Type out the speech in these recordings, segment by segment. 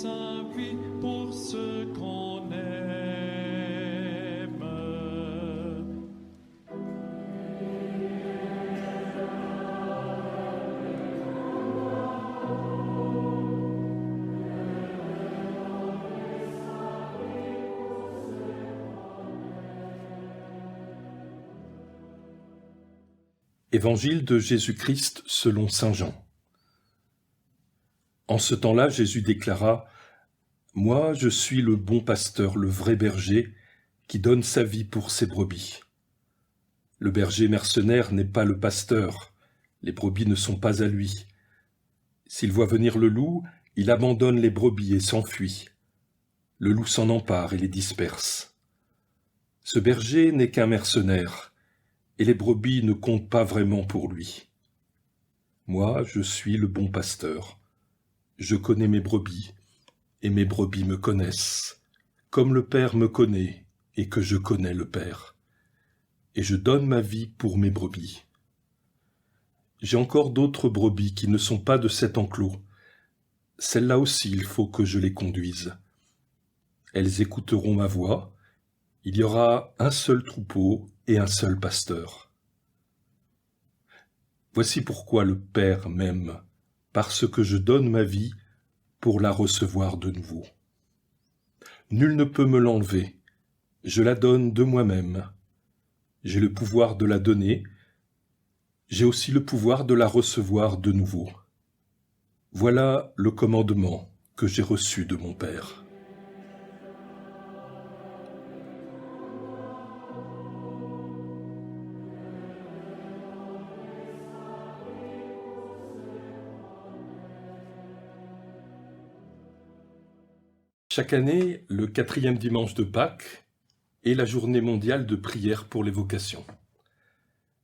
sa vie pour ceux qu'on aime. Évangile de Jésus-Christ selon saint Jean. En ce temps-là, Jésus déclara : « Moi, je suis le bon pasteur, le vrai berger, qui donne sa vie pour ses brebis. Le berger mercenaire n'est pas le pasteur, les brebis ne sont pas à lui. S'il voit venir le loup, il abandonne les brebis et s'enfuit. Le loup s'en empare et les disperse. Ce berger n'est qu'un mercenaire, et les brebis ne comptent pas vraiment pour lui. Moi, je suis le bon pasteur. Je connais mes brebis, et mes brebis me connaissent, comme le Père me connaît, et que je connais le Père. Et je donne ma vie pour mes brebis. J'ai encore d'autres brebis qui ne sont pas de cet enclos. Celles-là aussi, il faut que je les conduise. Elles écouteront ma voix. Il y aura un seul troupeau et un seul pasteur. Voici pourquoi le Père m'aime, parce que je donne ma vie pour la recevoir de nouveau. Nul ne peut me l'enlever, je la donne de moi-même. J'ai le pouvoir de la donner, j'ai aussi le pouvoir de la recevoir de nouveau. Voilà le commandement que j'ai reçu de mon Père. Chaque année, le 4e dimanche de Pâques est la journée mondiale de prière pour les vocations.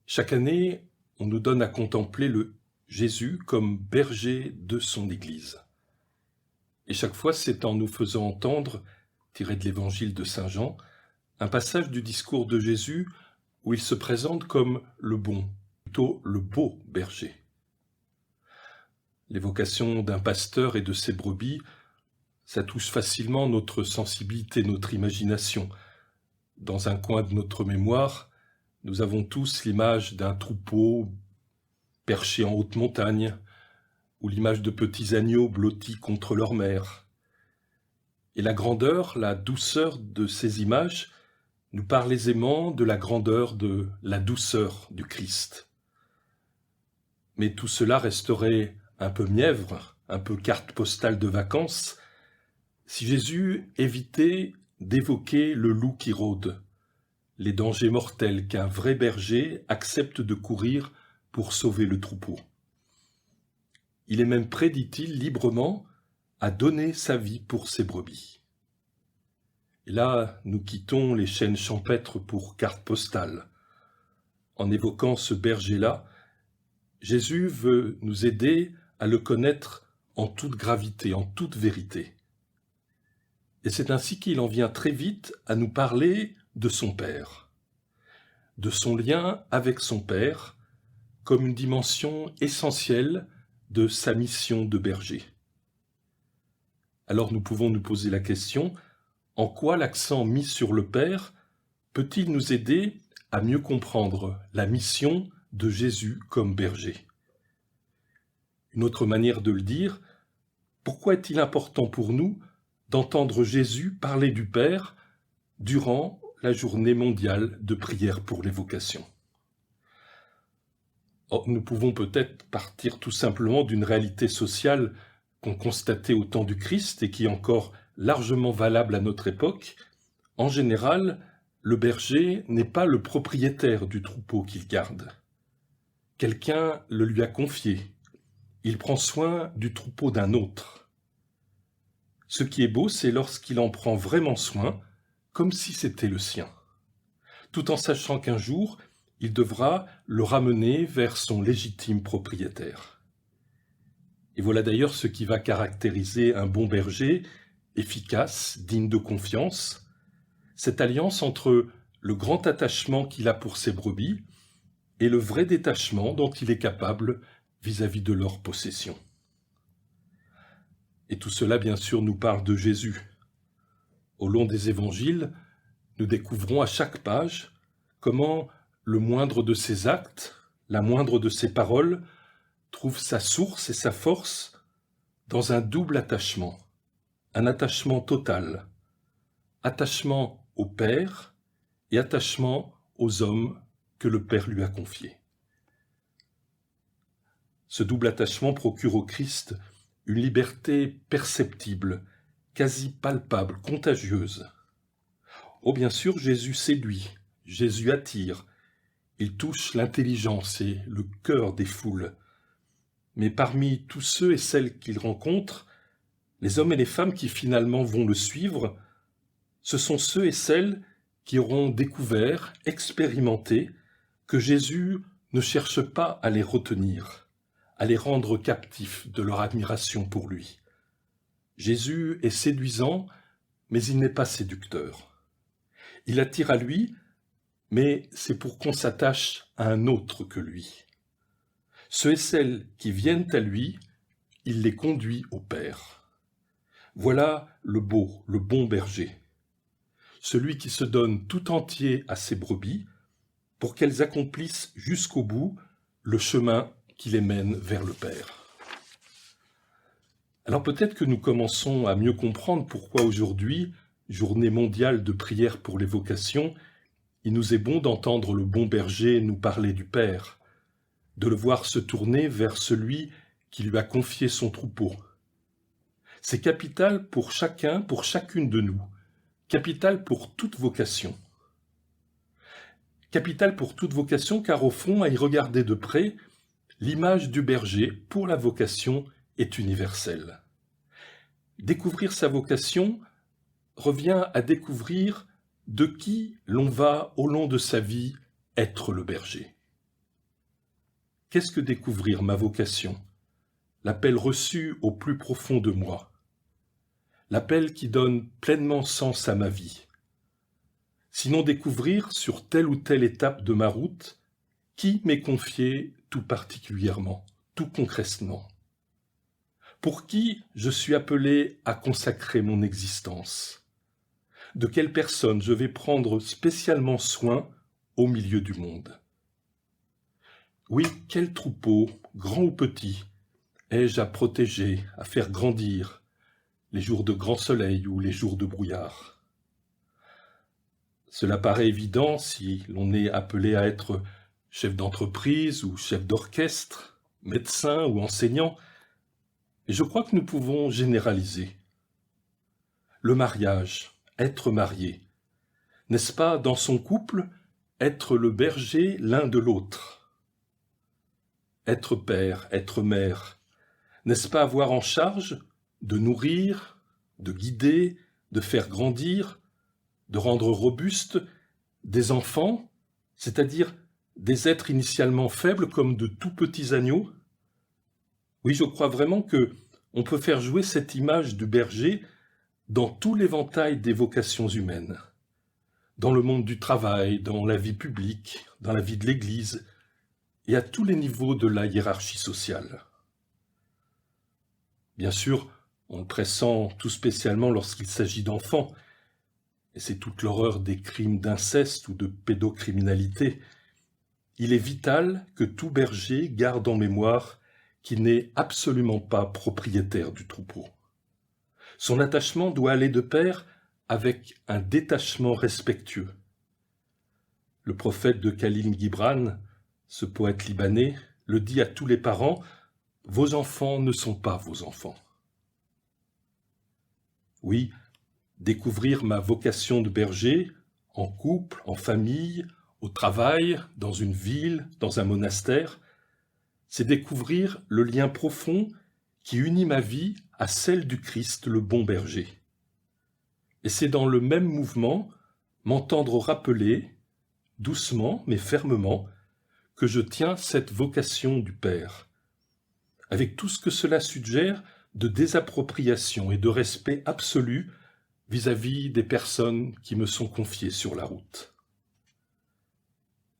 Chaque année, on nous donne à contempler le Jésus comme berger de son Église. Et chaque fois, c'est en nous faisant entendre, tiré de l'évangile de saint Jean, un passage du discours de Jésus où il se présente comme le bon, plutôt le beau berger. L'évocation d'un pasteur et de ses brebis, ça touche facilement notre sensibilité, notre imagination. Dans un coin de notre mémoire, nous avons tous l'image d'un troupeau perché en haute montagne, ou l'image de petits agneaux blottis contre leur mère. Et la grandeur, la douceur de ces images nous parle aisément de la grandeur de la douceur du Christ. Mais tout cela resterait un peu mièvre, un peu carte postale de vacances, si Jésus évitait d'évoquer le loup qui rôde, les dangers mortels qu'un vrai berger accepte de courir pour sauver le troupeau. Il est même prêt, dit-il, librement, à donner sa vie pour ses brebis. Et là, nous quittons les chaînes champêtres pour carte postale. En évoquant ce berger-là, Jésus veut nous aider à le connaître en toute gravité, en toute vérité. Et c'est ainsi qu'il en vient très vite à nous parler de son Père, de son lien avec son Père, comme une dimension essentielle de sa mission de berger. Alors nous pouvons nous poser la question, en quoi l'accent mis sur le Père peut-il nous aider à mieux comprendre la mission de Jésus comme berger ? Une autre manière de le dire, pourquoi est-il important pour nous d'entendre Jésus parler du Père durant la journée mondiale de prière pour les vocations? Or, nous pouvons peut-être partir tout simplement d'une réalité sociale qu'on constatait au temps du Christ et qui est encore largement valable à notre époque. En général, le berger n'est pas le propriétaire du troupeau qu'il garde. Quelqu'un le lui a confié. Il prend soin du troupeau d'un autre. Ce qui est beau, c'est lorsqu'il en prend vraiment soin, comme si c'était le sien, tout en sachant qu'un jour, il devra le ramener vers son légitime propriétaire. Et voilà d'ailleurs ce qui va caractériser un bon berger, efficace, digne de confiance, cette alliance entre le grand attachement qu'il a pour ses brebis et le vrai détachement dont il est capable vis-à-vis de leur possession. Et tout cela, bien sûr, nous parle de Jésus. Au long des évangiles, nous découvrons à chaque page comment le moindre de ses actes, la moindre de ses paroles, trouve sa source et sa force dans un double attachement, un attachement total, attachement au Père et attachement aux hommes que le Père lui a confiés. Ce double attachement procure au Christ une liberté perceptible, quasi palpable, contagieuse. Oh, bien sûr, Jésus séduit, Jésus attire, il touche l'intelligence et le cœur des foules. Mais parmi tous ceux et celles qu'il rencontre, les hommes et les femmes qui finalement vont le suivre, ce sont ceux et celles qui auront découvert, expérimenté, que Jésus ne cherche pas à les retenir, à les rendre captifs de leur admiration pour lui. Jésus est séduisant, mais il n'est pas séducteur. Il attire à lui, mais c'est pour qu'on s'attache à un autre que lui. Ceux et celles qui viennent à lui, il les conduit au Père. Voilà le beau, le bon berger, celui qui se donne tout entier à ses brebis pour qu'elles accomplissent jusqu'au bout le chemin qui les mène vers le Père. Alors peut-être que nous commençons à mieux comprendre pourquoi aujourd'hui, journée mondiale de prière pour les vocations, il nous est bon d'entendre le bon berger nous parler du Père, de le voir se tourner vers celui qui lui a confié son troupeau. C'est capital pour chacun, pour chacune de nous, capital pour toute vocation. Capital pour toute vocation car au fond, à y regarder de près, l'image du berger pour la vocation est universelle. Découvrir sa vocation revient à découvrir de qui l'on va au long de sa vie être le berger. Qu'est-ce que découvrir ma vocation? L'appel reçu au plus profond de moi. L'appel qui donne pleinement sens à ma vie. Sinon découvrir sur telle ou telle étape de ma route qui m'est confié tout particulièrement, tout concrètement. Pour qui je suis appelé à consacrer mon existence. De quelle personne je vais prendre spécialement soin au milieu du monde. Oui, quel troupeau, grand ou petit, ai-je à protéger, à faire grandir, les jours de grand soleil ou les jours de brouillard. Cela paraît évident si l'on est appelé à être chef d'entreprise ou chef d'orchestre, médecin ou enseignant, et je crois que nous pouvons généraliser. Le mariage, être marié, n'est-ce pas dans son couple être le berger l'un de l'autre? Être père, être mère, n'est-ce pas avoir en charge de nourrir, de guider, de faire grandir, de rendre robustes des enfants, c'est-à-dire des êtres initialement faibles comme de tout petits agneaux? Oui, je crois vraiment que on peut faire jouer cette image du berger dans tout l'éventail des vocations humaines, dans le monde du travail, dans la vie publique, dans la vie de l'Église, et à tous les niveaux de la hiérarchie sociale. Bien sûr, on le pressent tout spécialement lorsqu'il s'agit d'enfants, et c'est toute l'horreur des crimes d'inceste ou de pédocriminalité. Il est vital que tout berger garde en mémoire qu'il n'est absolument pas propriétaire du troupeau. Son attachement doit aller de pair avec un détachement respectueux. Le prophète de Khalil Gibran, ce poète libanais, le dit à tous les parents, « Vos enfants ne sont pas vos enfants ». Oui, découvrir ma vocation de berger, en couple, en famille, au travail, dans une ville, dans un monastère, c'est découvrir le lien profond qui unit ma vie à celle du Christ, le bon berger. Et c'est dans le même mouvement m'entendre rappeler, doucement mais fermement, que je tiens cette vocation du Père, avec tout ce que cela suggère de désappropriation et de respect absolu vis-à-vis des personnes qui me sont confiées sur la route.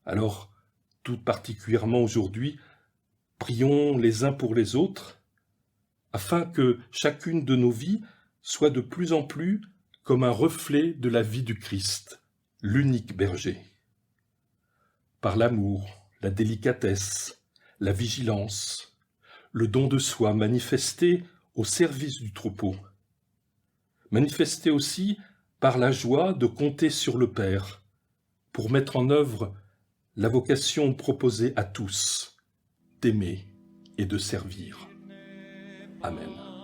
Alors, tout particulièrement aujourd'hui, prions les uns pour les autres, afin que chacune de nos vies soit de plus en plus comme un reflet de la vie du Christ, l'unique berger. Par l'amour, la délicatesse, la vigilance, le don de soi manifesté au service du troupeau, manifesté aussi par la joie de compter sur le Père pour mettre en œuvre la vocation proposée à tous, d'aimer et de servir. Amen.